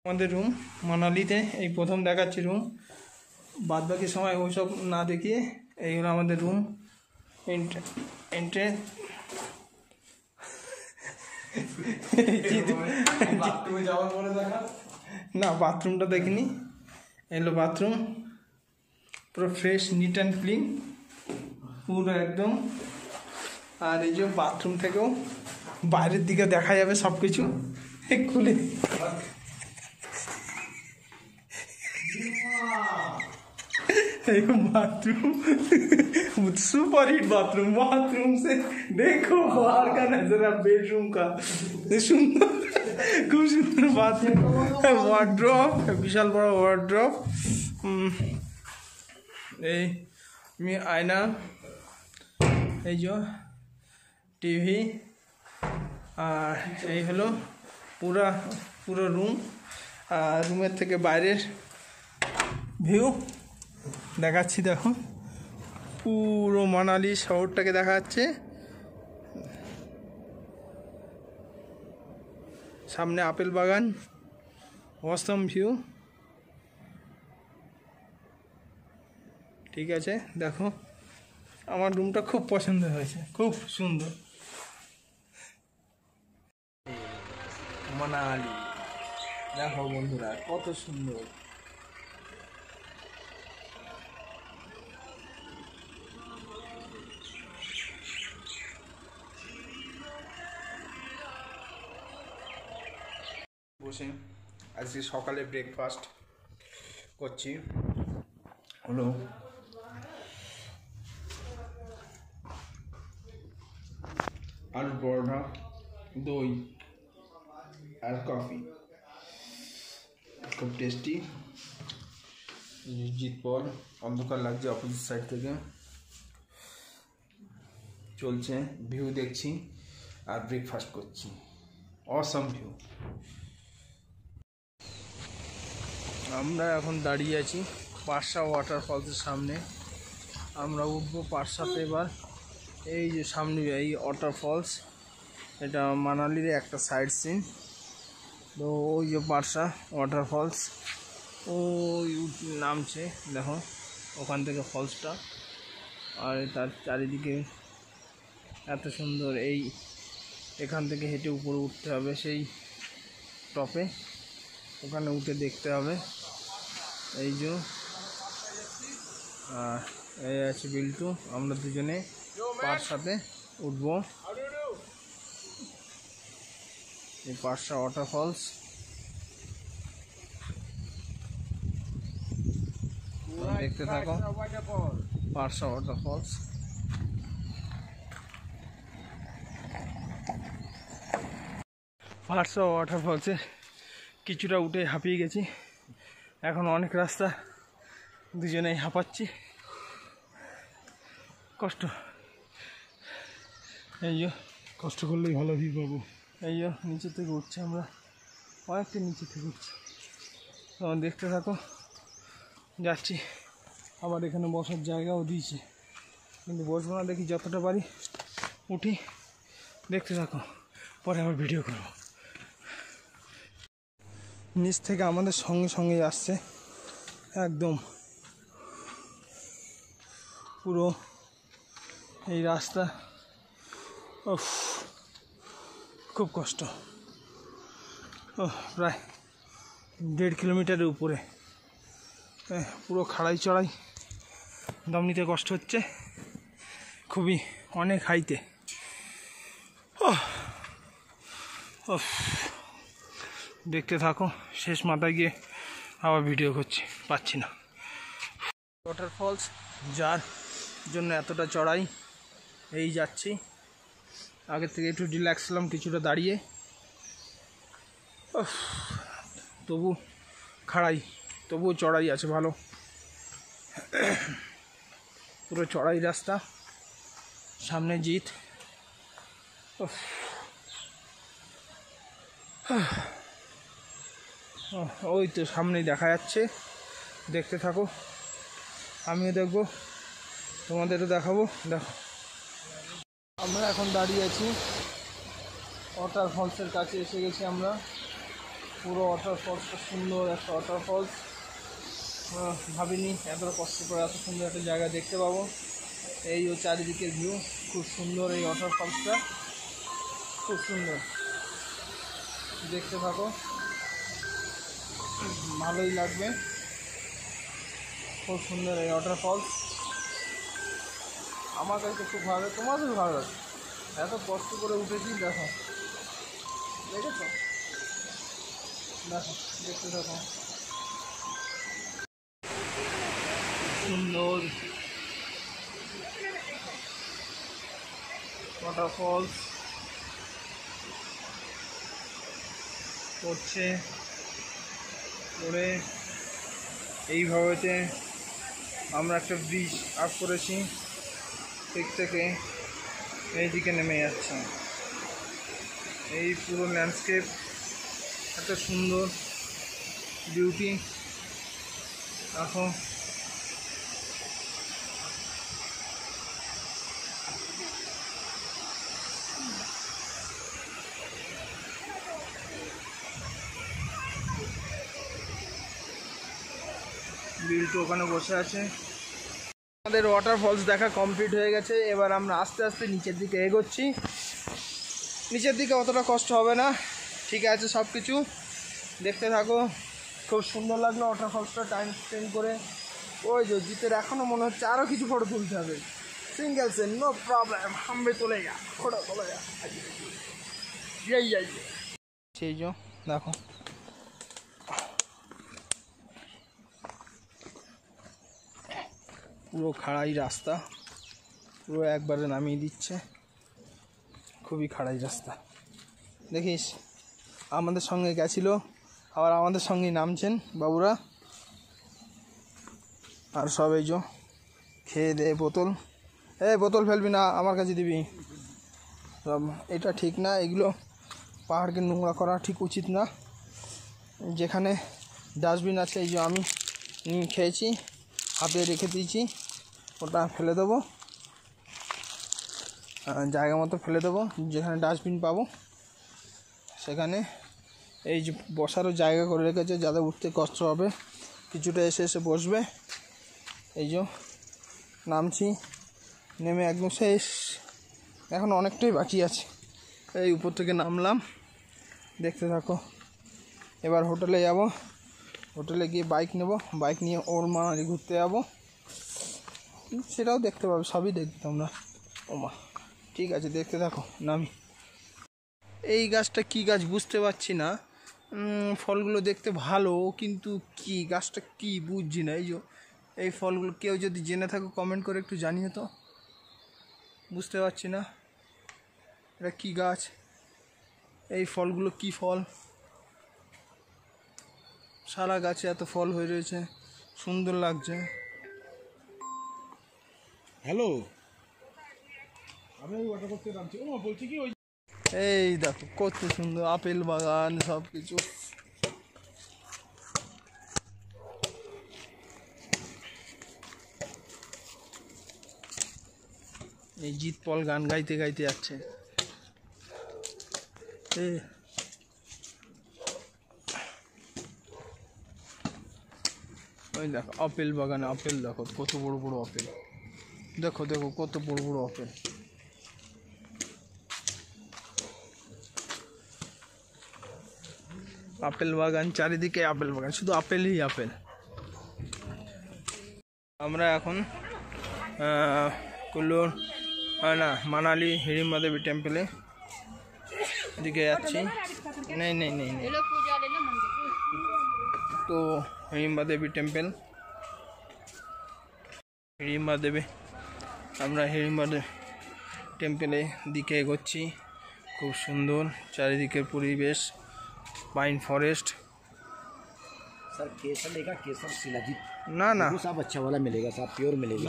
আমাদের রুম মানালিতে এই প্রথম দেখাচ্ছি রুম, বাদ বাকি সময় ওইসব না দেখিয়ে এই হলো আমাদের রুম। এন্ট্রে না, বাথরুমটা দেখিনি। এলো বাথরুম, পুরো ফ্রেশ, নিট অ্যান্ড ক্লিন পুরো একদম। আর এই যে বাথরুম থেকেও বাইরের দিকে দেখা যাবে সব কিছু খুলে। Bathroom super hit bathroom. Bathroom से देखो बाहर का नजारा बेडरूम का, सुंदर, खूब सुंदर बाथरूम। वार्डरोब, विशाल बड़ा वार्डरोब, आयना, এই যে টিভি, আর এই হলো পুরো রুম। আর রুমের থেকে বাইরের ভিউ দেখাচ্ছি। দেখো পুরো মানালি শহরটাকে দেখা যাচ্ছে। সামনে আপেল বাগান, অসম ভিউ। ঠিক আছে, দেখো আমার রুমটা খুব পছন্দ হয়েছে, খুব সুন্দর। মানালি দেখো বন্ধুরা কত সুন্দর। বসে আজকে সকালে ব্রেকফাস্ট করছি, হলো আলু পরোটা, দই আর কফি, খুব টেস্টি। জিতপর অন্ধকার লাগছে, অপোজিট সাইড থেকে চলছে, ভিউ দেখছি আর ব্রেকফাস্ট করছি। অসম ভিউ। আমরা এখন দাঁড়িয়ে আছি পার্শা ওয়াটারফলসের সামনে। আমরা উঠবো পার্শাতে এবার। এই যে সামনে এই ওয়াটারফলস, এটা মানালির একটা সাইড সিন। তো ওই যে পার্শা ওয়াটারফলস ওই নামছে, দেখো ওখান থেকে ফলসটা। আর তার চারিদিকে এত সুন্দর। এখান থেকে হেঁটে উপরে উঠতে হবে সেই টপে, ওখানে উঠে দেখতে হবে। এই যে এই আছে বিল্টু, আমরা দুজনে পার্শাতে উঠবো। এই পার্শা ওয়াটারফলস দেখতে থাকো। পার্শা ওয়াটারফলস পার্শা ওয়াটারফলসে কিছুটা উঠে হাঁপিয়ে গেছি, এখন অনেক রাস্তা, দুজনেই হাঁপাচ্ছি, কষ্ট। এই যে কষ্ট করলেই ভালো ভিউ পাবো। এই যে নিচে থেকে উঠছে, আমরা অনেকটা নিচে থেকে উঠছি। তখন দেখতে থাকো, যাচ্ছি। আবার এখানে বসার জায়গাও দিয়েছে, কিন্তু বসবো না, দেখি যতটা পারি উঠি। দেখতে থাকো, পরে আবার ভিডিও করবো। নিচ থেকে আমাদের সঙ্গে সঙ্গে আসছে একদম পুরো এই রাস্তা। খুব কষ্ট, প্রায় 1.5 কিলোমিটারের উপরে, পুরো খাড়াই চড়াই, দম নিতে কষ্ট হচ্ছে খুবই, অনেক হাইতে। দেখতে থাকো, শেষ মাথায় গিয়ে আবার ভিডিও করছি, পাচ্ছি না। ওয়াটারফলস যার জন্য এতটা চড়াই, এই যাচ্ছি। আগের থেকে একটু রিল্যাক্স ছিলাম, কিছুটা দাঁড়িয়ে, তবু খাড়াই, তবুও চড়াই আছে ভালো, পুরো চড়াই রাস্তা। সামনে জিত, ওই তো সামনেই দেখা যাচ্ছে, দেখতে থাকো, আমিও দেখবো, তোমাদেরও দেখাবো। দেখো আমরা এখন দাঁড়িয়ে আছি ওয়াটারফলসের কাছে, এসে গেছি আমরা। পুরো ওয়াটারফলসটা সুন্দর একটা ওয়াটারফলস। ভাবিনি এতটা কষ্ট করে এত সুন্দর একটা জায়গা দেখতে পাবো। এই ও চারিদিকের ভিউ খুব সুন্দর, এই ওয়াটারফলসটা খুব সুন্দর, দেখতে থাকো, ভালোই লাগবে। খুব সুন্দর এই ওয়াটারফলস, আমার কাছে খুব ভালো, তোমাদের ভালো লাগে। এত কষ্ট করে উঠেছি, দেখো দেখেছো, দেখো দেখতে থাকো, সুন্দর ওয়াটারফলস পড়ছে পড়ে। এইভাবেতে আমরা একটা ব্রিজ আপ করেছি, ঠিক থেকে এইদিকে নেমে যাচ্ছে। এই পুরো ল্যান্ডস্কেপ এত সুন্দর বিউটি। এখন বিল্টু ওখানে বসে আছে। আমাদের ওয়াটারফলস দেখা কমপ্লিট হয়ে গেছে। এবার আমরা আস্তে আস্তে নিচের দিকে এগোচ্ছি। নিচের দিকে অতটা কষ্ট হবে না, ঠিক আছে, সব কিছু দেখতে থাকো। খুব সুন্দর লাগলো ওয়াটারফলসটা টাইম স্পেন্ড করে। ওই যে জিতের এখনও মনে হচ্ছে আরও কিছু ফটো তুলতে হবে। সিঙ্গেল সে নো প্রবলেম, হামবে চলে যা, ফটো চলে যা, যাই যাই। সেই যে দেখো পুরো খাড়াই রাস্তা, পুরো একবারে নামিয়ে দিচ্ছে, খুবই খাড়াই রাস্তা। দেখিস আমাদের সঙ্গে গেছিল, আবার আমাদের সঙ্গেই নামছেন বাবুরা। আর সব এই যে খেয়ে দে, বোতল, বোতল ফেলবি না, আমার কাছে দিবি সব। এটা ঠিক না, এগুলো পাহাড়কে নোংরা করা ঠিক উচিত না। যেখানে ডাস্টবিন আছে, এই যে আমি খেয়েছি, হাতে রেখে দিয়েছি, ওটা ফেলে দেবো, জায়গা মতো ফেলে দেবো। যেখানে ডাস্টবিন পাবো সেখানে এই যে বসারও জায়গা করে রেখেছে, যাদের উঠতে কষ্ট হবে কিছুটা এসে এসে বসবে। এই যে নামছি, নেমে একদম শেষ, এখন অনেকটাই বাকি আছে। এই উপর থেকে নামলাম, দেখতে থাকো। এবার হোটেলে যাব, হোটেলে গিয়ে বাইক নেব, বাইক নিয়ে ওর মানালি ঘুরতে যাব, সেটাও দেখতে পাবে, সবই দেখবে তোমরা। ওমা ঠিক আছে, দেখতে থাকো। নামি। এই গাছটা কি গাছ বুঝতে পারছি না, ফলগুলো দেখতে ভালো, কিন্তু কি গাছটা কি বুঝছি না। এই যে এই ফলগুলো কেউ যদি জেনে থাকো কমেন্ট করে একটু জানিয়ে তো, বুঝতে পারছি না এটা কি গাছ, এই ফলগুলো কি ফল। সারা গাছে এত ফল হয়ে রয়েছে, সুন্দর লাগছে। হ্যালো, আমি ওয়াটার করতে নামছি। ও বলছি কি, ওই এই দেখো কত সুন্দর আপেল বাগান, সব কিছু। এই জিৎ পল গান গাইতে গাইতে যাচ্ছে। ওই দেখো আপেল বাগানে আপেল, দেখো কত বড় বড় আপেল, দেখো দেখো কত বড় বড় আপেল। আপেল বাগান, চারিদিকে আপেল বাগান, শুধু আপেলই আপেল। আমরা এখন কুল্লুর না মানালি হিড়িম্বা দেবী টেম্পলে এদিকে যাচ্ছি। নেই নেই নেই নেই তো হিড়িম্বা দেবী টেম্পল, হিড়িম্বা দেবী, আমরা হিড়িম্বা টেম্পলে দিকে এগোচ্ছি। খুব সুন্দর চারিদিকের পরিবেশ, পাইন ফরেস্ট। सर केसर लेगा, केसर शिलाजीत ना ना वो सब अच्छा वाला मिलेगा, सब प्योर मिलेगा।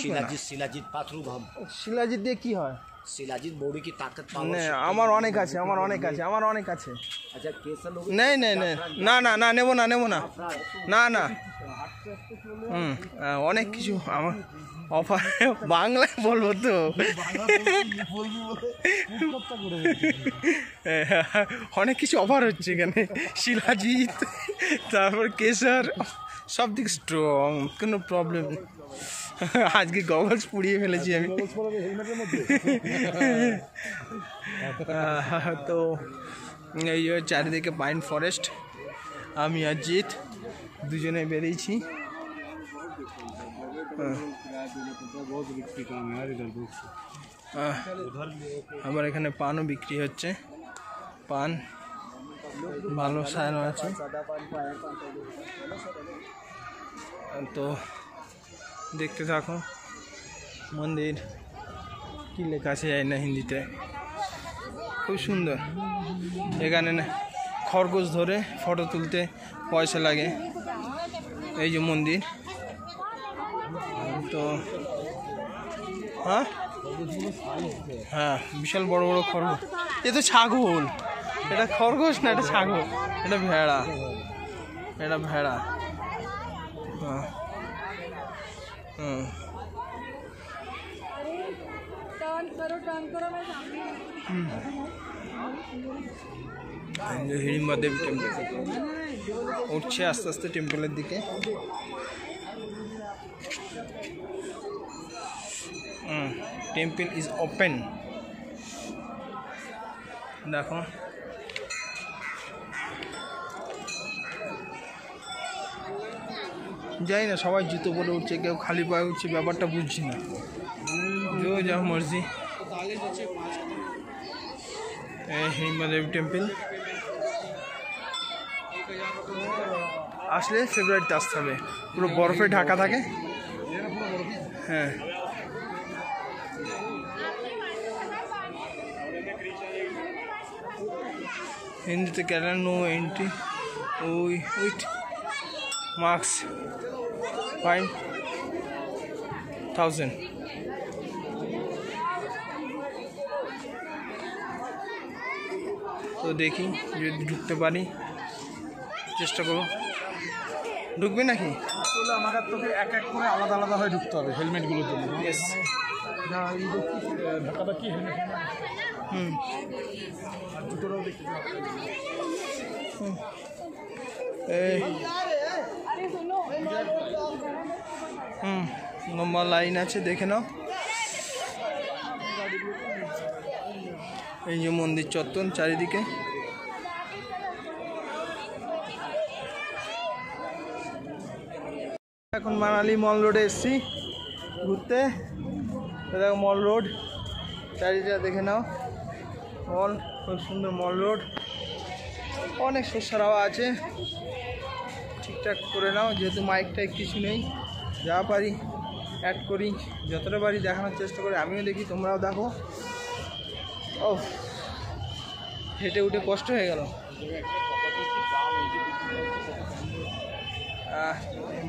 शिलाजीत, शिलाजीत पाथरू भाम। শিলাজিৎ দিয়ে কি হয়? शिलाजीत बॉडी की ताकत না पावर। আমার অনেক আছে, আমার অনেক আছে, আমার অনেক আছে। अच्छा केसर लोगे? নেই নেই নেই, না না না নেবো না, নেবো না, না না। অনেক কিছু আমার অফার বাংলায় বলবো তো। অনেক কিছু অফার হচ্ছে এখানে, শিলাজিৎ, তারপর কেশর, সব দিক স্ট্রং, কোনো প্রবলেম। আজকে গগলস পুড়িয়ে ফেলেছি আমি। তো এই চারিদিকে পাইন ফরেস্ট, আমি আর জিৎ দুজনে বেরিয়েছি। আবার এখানে পানও বিক্রি হচ্ছে, পান ভালো সাজানো আছে। তো দেখতে থাকো, মন্দির কি লেখা আছে জানি না হিন্দিতে, খুব সুন্দর। এখানে না খরগোশ ধরে ফটো তুলতে পয়সা লাগে। এই যে মন্দির, তো হ্যাঁ হ্যাঁ বিশাল বড় বড় খরগোশ। এ তো ছাগল, এটা খরগোশ না, এটা ছাগল, এটা ভেড়া, এটা ভেড়া। হ্যাঁ হিড়িম্বা দেবী টেম্পল উঠছে আস্তে আস্তে টেম্পলের দিকে। টেম্পল ইজ ওপেন, দেখো। যাই না, সবাই জুতো পরে উঠছে, কেউ খালি পায়ে উঠছে, ব্যাপারটা বুঝছি না। जो जा मर्जी। হিড়িম্বা দেবী টেম্পল আসলে ফেব্রুয়ারিতে আসতে হবে, পুরো বরফে ঢাকা থাকে। হ্যাঁ হিন্দিতে কেন নো এন্ট্রি উইথ মার্কস 5,000। তো দেখি যদি ঢুকতে পারি, চেষ্টা করো। ঢুকবে নাকি? আসলে আমাকে তোকে এক এক করে আলাদা আলাদা হয়ে ঢুকতে হবে হেলমেটগুলোর জন্য। ইয়েস। ঢাকাটা কি হেলমেট? আর জুতোটাও দেখতে লম্বা লাইন আছে, দেখে নাও। এই যে মন্দির চত্বর চারিদিকে। এখন মানালি মল রোডে এসছি ঘুরতে। দেখো মল রোড, চারিদিকে দেখে নাও মল, খুব সুন্দর মল রোড। অনেক শস্যের হাওয়া আছে, ঠিকঠাক করে নাও, যেহেতু মাইকটাই কিছু নেই। যা পারি অ্যাড করি, যতটা পারি দেখানোর চেষ্টা করি। আমিও দেখি, তোমরাও দেখো। ও হেঁটে উঠে কষ্ট হয়ে গেল।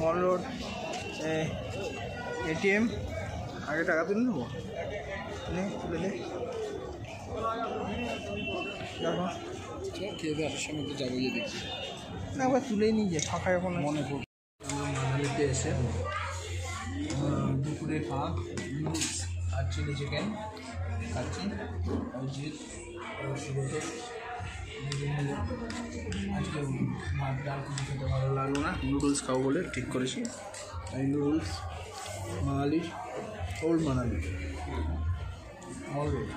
মল রোড, এটিএম, আগে টাকা তুলে নেবো, নে তুলে দে। দেখো খেয়ে দিয়ে আসার সময় তো যাবো, গিয়ে দেখি না, একবার তুলেই নিয়ে যে ফাঁকা এখন মনে পড়ে। আমরা মানালিতে এসে দুপুরে ভাত, নুডলস আর চিলি চিকেন খাচ্ছি। অজিত সুব্রত আজকে ভাত ডাল কিছু খেতে ভালো লাগলো না, নুডলস খাবো বলে ঠিক করেছি। এই নুডলস মানালি, ওল্ড মানালি মল রোড।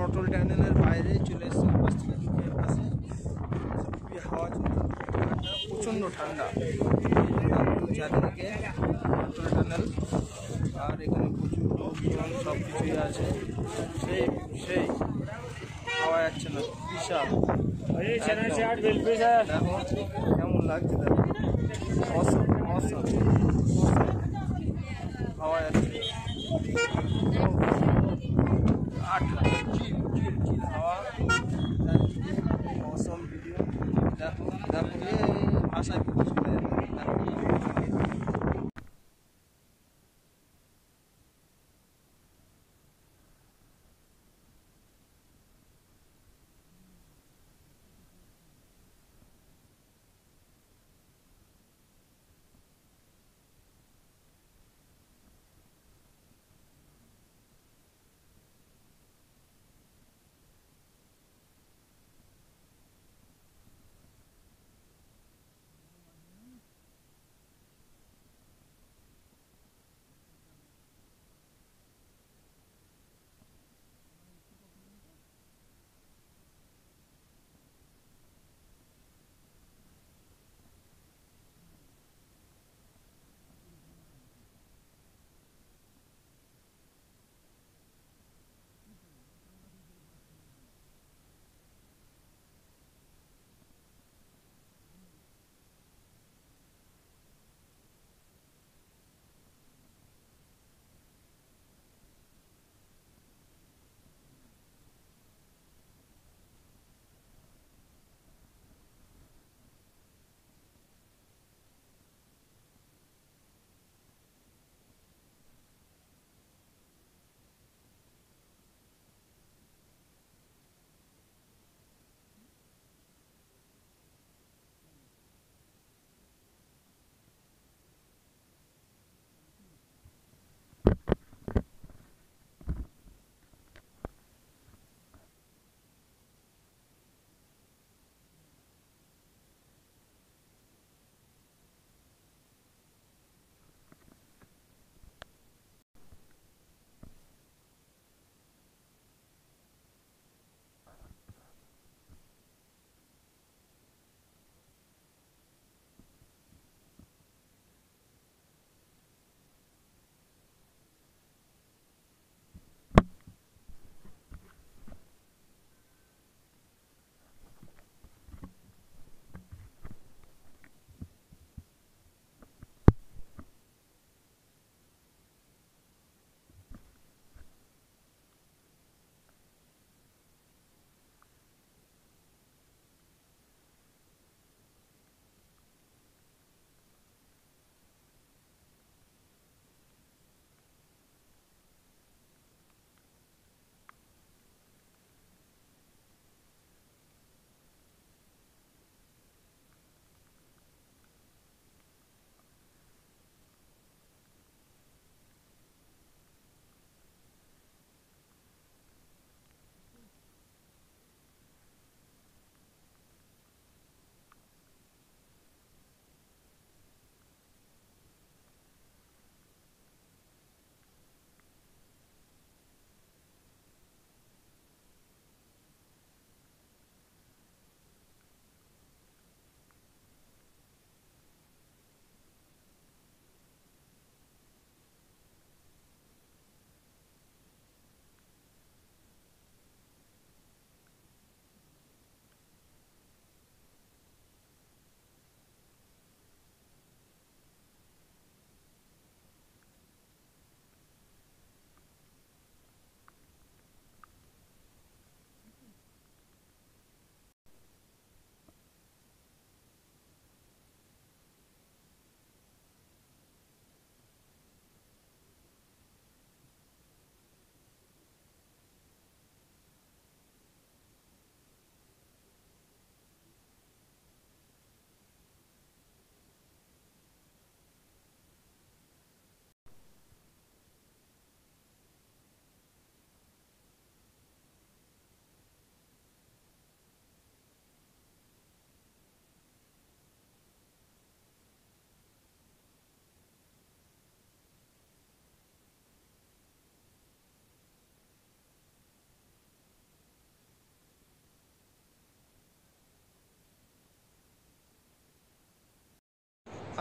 অটল টানেলের বাইরে চলে এসেছি বাস থেকে দুপুরের পাশে। খুবই হাওয়া চলছে, প্রচণ্ড ঠান্ডা। চারিদিকে অটল টানেল, আর এখানে প্রচুর লোকজন সব কিছুই আছে। সেই সেই হাওয়া যাচ্ছে না, বিশাল। দেখো কেমন লাগছে, দেখো অসম অসম হাওয়া যাচ্ছে। হাওয়া মৌসুম ভিডিও দেখো দেখো, ভাষায় প্রকাশ করা যাবে না।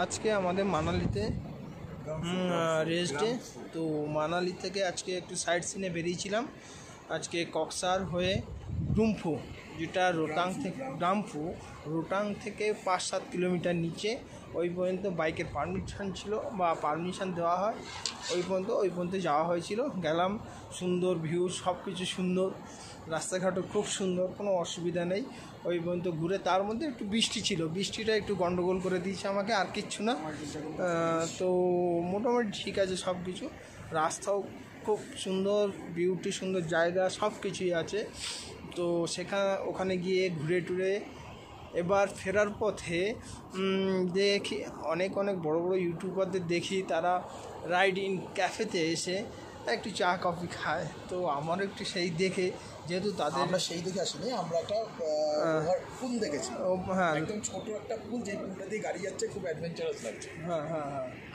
আজকে আমাদের মানালিতে রেস্ট ডে। তো মানালি থেকে আজকে একটু সাইড সিনে বেরিয়েছিলাম। আজকে কক্সার হয়ে গ্রাম্ফু, যেটা রোটাং থেকে 5-7 কিলোমিটার নিচে, ওই পর্যন্ত বাইকের পারমিশন ছিল বা পারমিশন দেওয়া হয়, ওই পর্যন্ত যাওয়া হয়েছিল। গেলাম, সুন্দর ভিউ, সব কিছু সুন্দর, রাস্তাঘাটও খুব সুন্দর, কোনো অসুবিধা নেই। ওই পর্যন্ত ঘুরে, তার মধ্যে একটু বৃষ্টি ছিল, বৃষ্টিটা একটু গন্ডগোল করে দিয়েছে আমাকে, আর কিচ্ছু না। তো মোটামুটি ঠিক আছে সব কিছু। রাস্তাও খুব সুন্দর, বিউটি, সুন্দর জায়গা, সব কিছুই আছে। তো ওখানে গিয়ে ঘুরে টুরে এবার ফেরার পথে দেখি অনেক বড় ইউটিউবারদের দেখি, তারা রাইড ইন ক্যাফেতে এসে একটু চা কফি খায়। তো আমার একটু সেই দেখে, যেহেতু তাদের আমরা সেই দেখে আসিনি, আমরা একটা পুল দেখেছি। হ্যাঁ, একদম ছোট একটা পুল, যে পুলটা দিয়ে গাড়ি যাচ্ছে, খুব অ্যাডভেঞ্চারাস লাগছে। হ্যাঁ।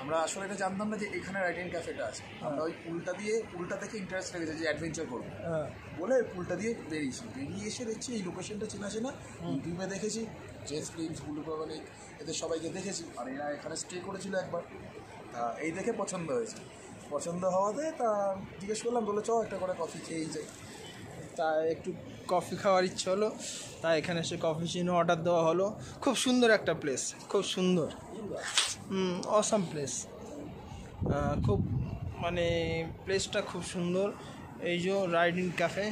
আমরা আসলে এটা জানতাম না যে এখানে রাইড ইন ক্যাফেটা আছে। আমরা ওই পুলটা দেখে ইন্টারেস্ট লেগেছে যে অ্যাডভেঞ্চার করবো বলে পুলটা দিয়ে বেরিয়ে এসে দেখছি এই লোকেশনটা চেনা ইউটিউবে দেখেছি, জেস ফিল্মস, ব্লু পাবলিক, এদের সবাইকে দেখেছি, আর এরা এখানে স্টে করেছিল একবার। এই দেখে পছন্দ হয়েছে, পছন্দ হওয়াতে তা জিজ্ঞেস করলাম, বলে চ একটা করে কফি খেয়েই যাই। তা একটু কফি খাওয়ার ইচ্ছে হলো, তাই এখানে এসে কফি চিনে অর্ডার দেওয়া হলো। খুব সুন্দর একটা প্লেস, খুব সুন্দর, অসাম প্লেস, খুব মানে প্লেসটা খুব সুন্দর। এই যে রাইড ইন ক্যাফে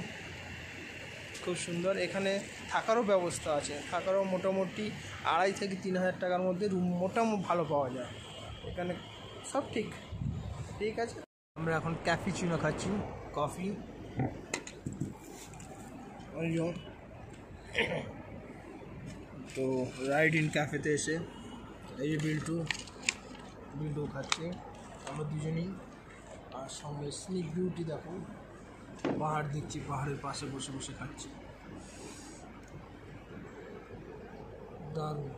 খুব সুন্দর, এখানে থাকারও ব্যবস্থা আছে, থাকারও মোটামুটি 2,500 থেকে 3,000 টাকার মধ্যে রুম মোটামুটি ভালো পাওয়া যায় এখানে, সব ঠিক আছে। আমরা এখন ক্যাপুচিনো খাচ্ছি, কফি। তো রাইড ইন ক্যাফেতে এসে এই যে বিল্টু খাচ্ছে, আমরা দুজনেই, আর সঙ্গে স্নিক বিউটি, দেখো পাহাড় দেখছি, পাহাড়ের পাশে বসে খাচ্ছি, দারুণ।